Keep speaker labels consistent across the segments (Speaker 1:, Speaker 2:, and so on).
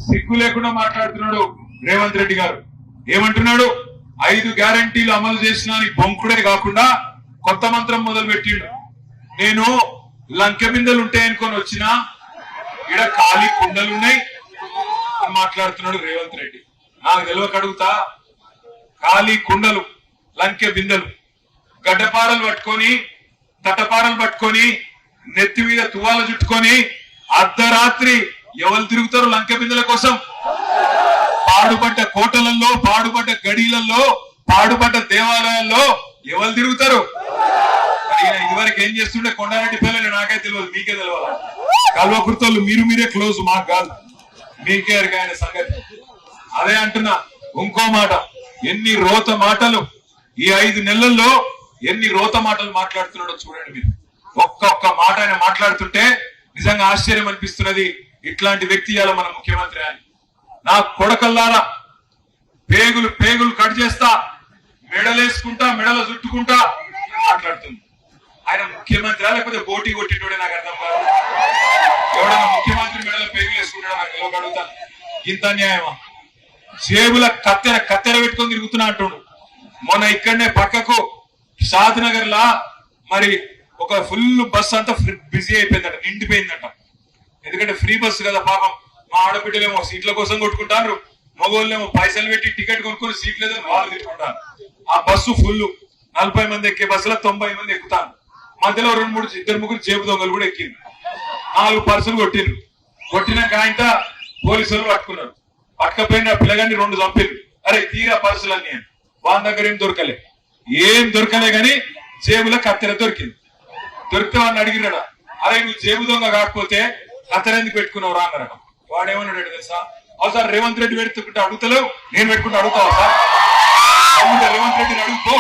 Speaker 1: సిగ్గు లేకుండా మాట్లాడుతున్నాడు రేవంత్ రెడ్డి గారు. ఏమంటున్నాడు? 5 గ్యారంటీలు అమలు చేసిన బొంకుడే కాకుండా కొత్త మంత్రం మొదలు పెట్టిండు. నేను లంకె బిందెలు ఉంటాయనుకొని వచ్చినా ఈడ ఖాళీ కుండలున్నాయి అని మాట్లాడుతున్నాడు రేవంత్ రెడ్డి. నాకు తెలియక అడుగుతా, ఖాళీ కుండలు, లంకె బిందెలు, గడ్డపారలు పట్టుకొని, తటపారలు పట్టుకొని, నెత్తి మీద తువాల చుట్టుకొని అర్ధరాత్రి ఎవరు తిరుగుతారు లంకె బిందెల కోసం? పాడుపడ్డ కోటలలో, పాడుపడ్డ గడిలలో, పాడుపడ్డ దేవాలయాల్లో ఎవరు తిరుగుతారు? ఇదివరకు ఏం చేస్తుండే కొండారెడ్డి పిల్లలు నాకే తెలియదు, మీకే తెలియాలి. కల్వకుర్తోళ్ళు మీరే క్లోజ్, మాకు కాదు, మీకే ఆయన సంగతి. అదే అంటున్నా. ఇంకో మాట, ఎన్ని రోత మాటలు ఈ 5 నెలల్లో ఎన్ని రోత మాటలు మాట్లాడుతున్నాడో చూడండి మీరు. ఒక్కొక్క మాట ఆయన మాట్లాడుతుంటే నిజంగా ఆశ్చర్యం అనిపిస్తున్నది. ఇట్లాంటి వ్యక్తి ఇవాళ మన ముఖ్యమంత్రి అని. నా కొడకల్లారా, పేగులు కట్ చేస్తా, మెడలేసుకుంటా, మెడలు చుట్టుకుంటా మాట్లాడుతుంది. ఆయన ముఖ్యమంత్రి లేకపోతే బోటీ కొట్టినోడే నాకు అర్థం కాదు. ఎవడన్నా ముఖ్యమంత్రి మెడలో పేగులు వేసుకుంటాడో నాకు ఎవరు అడుగుతాను. ఇంత అన్యాయమా? జేబుల కత్తెర పెట్టుకొని తిరుగుతున్నా అంటుండు. మొన్న ఇక్కడనే పక్కకు షాద్ నగర్ లా మరి ఒక ఫుల్ బస్ అంతా బిజీ అయిపోయిందట, నిండిపోయిందట. ఎందుకంటే ఫ్రీ బస్సు కదా పాపం. మా ఆడబిడ్డలేమో సీట్ల కోసం కొట్టుకుంటారు, మగోళ్ళేమో పైసలు పెట్టి టికెట్ కొనుక్కొని సీట్ లేదని వాళ్ళు తిట్టుకుంటారు. ఆ బస్సు ఫుల్, 40 మంది ఎక్కే బస్సులో 90 మంది ఎక్కుతారు. మధ్యలో 2-3 ముగ్గురు జేబు దొంగలు కూడా ఎక్కింది. 4 పర్సులు కొట్టిండ్రు. కొట్టినాక ఆయన పోలీసులు పట్టుకున్నారు. పట్టకపోయిన పిల్లగాన్ని 2 చంపారు. అరే తీరా పర్సులన్నీ వాళ్ళ దగ్గర ఏం దొరకలే గాని జేబులో కత్తెర దొరికింది. దొరికితే వాడిని అడిగినాడా, అరే నువ్వు జేబు దొంగ కాకపోతే కత్తెర ఎందుకు పెట్టుకున్నావు రా అన్నాడు. వాడేమన్నాడు తెలుసా? సార్ రేవంత్ రెడ్డి పెట్టుకుంటే అడుగుతలేవు, నేను పెట్టుకుంటే అడుగుతావా సార్? రేవంత్ రెడ్డిని అడుగుకో.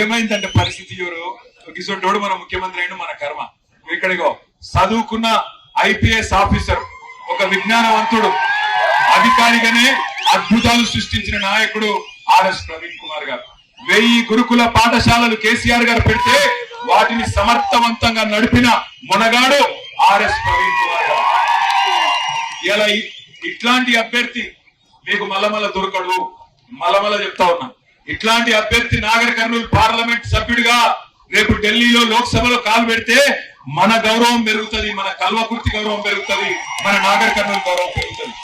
Speaker 1: ఏమైందంటే పరిస్థితి, ఎవరు గిసొంటోడు మన ముఖ్యమంత్రి అయిన మన కర్మ. ఇక్కడికో చదువుకున్న ఐపీఎస్ ఆఫీసర్, ఒక విజ్ఞానవంతుడు, అధికారిగానే అద్భుతాలు సృష్టించిన నాయకుడు ఆర్ఎస్ ప్రవీణ్ కుమార్ గారు. 1000 గురుకుల పాఠశాలలు కేసీఆర్ గారు పెడితే వాటిని సమర్థవంతంగా నడిపిన మొనగాడు ఆర్ఎస్ ప్రవీణ్ కుమార్ గారు. ఇలా ఇట్లాంటి అభ్యర్థి మీకు మల్లమల్ల దొరకడు. మల్లమల్ల చెప్తా ఉన్నా, ఇట్లాంటి అభ్యర్థి నాగర్ కర్నూలు పార్లమెంట్ సభ్యుడిగా రేపు ఢిల్లీలో లోక్సభలో కాలు పెడితే మన గౌరవం పెరుగుతుంది, మన కల్వకుర్తి గౌరవం పెరుగుతుంది, మన నాగర్ కర్నూలు గౌరవం పెరుగుతుంది.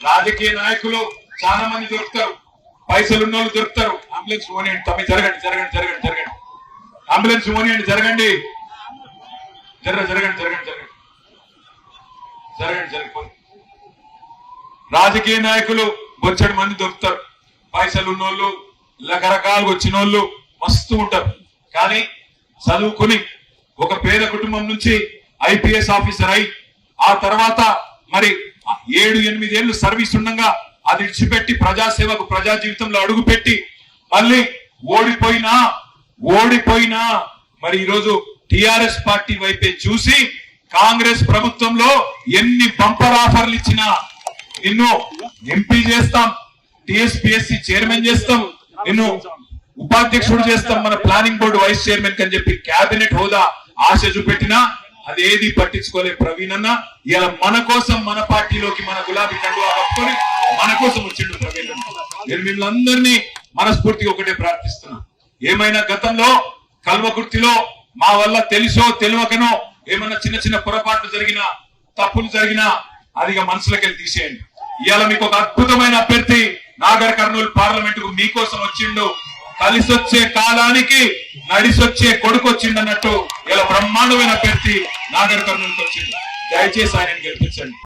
Speaker 1: రాజకీయ నాయకులు చాలా మంది దొరుకుతారు, పైసలు ఉన్న వాళ్ళు దొరుకుతారు. అంబులెన్స్ పోనీయండి, తమ్మి జరగండి, అంబులెన్స్ పోనీయండి, జరగండి. రాజకీయ నాయకులు బొచ్చడి మంది దొరుకుతారు, పైసలు ఉన్నోళ్ళు, రకరకాలుగా వచ్చిన వాళ్ళు మస్తు ఉంటారు. కానీ చదువుకుని ఒక పేద కుటుంబం నుంచి ఐపీఎస్ ఆఫీసర్ అయి ఆ తర్వాత మరి 7-8 ఏళ్లు సర్వీస్ ఉండగా అది విడిచిపెట్టి ప్రజాసేవకు, ప్రజా జీవితంలో అడుగు పెట్టి మళ్ళీ ఓడిపోయినా మరి ఈరోజు టిఆర్ఎస్ పార్టీ వైపే చూసి కాంగ్రెస్ ప్రభుత్వంలో ఎన్ని బంపర్ ఆఫర్లు ఇచ్చినా నిన్ను ఎంపీ చేస్తాం, టిఎస్పిఎస్సి చైర్మన్ చేస్తాం, నిన్ను ఉపాధ్యక్షుడు చేస్తాం, మన ప్లానింగ్ బోర్డు వైస్ చైర్మన్ అని చెప్పి కేబినెట్ హోదా ఆశ చూపెట్టినా అదేది పట్టించుకోలే ప్రవీణ్ అన్న. ఇలా మన కోసం, మన పార్టీలోకి మన గులాబీ కండువా కప్పుకొని మన కోసం వచ్చిండు ప్రవీణ్ అన్న. నేను వీళ్ళందరినీ మనస్ఫూర్తిగా ఒకటే ప్రార్థిస్తున్నా, ఏమైనా గతంలో కల్వకుర్తిలో మా వల్ల తెలుసో తెలియకనో ఏమన్నా చిన్న పొరపాట్లు జరిగినా, తప్పులు జరిగినా అది మనసులోకి వెళ్ళి తీసేయండి. ఇవాళ మీకు ఒక అద్భుతమైన అభ్యర్థి నాగర్ కర్నూలు పార్లమెంట్ కు మీకోసం వచ్చిండు. కలిసొచ్చే కాలానికి నడిసొచ్చే కొడుకు వచ్చిండు అన్నట్టు ఇలా బ్రహ్మాండమైన అభ్యర్థి నాగర్ కర్నూలుకి వచ్చిండు. దయచేసి ఆయన గెలిపించండి.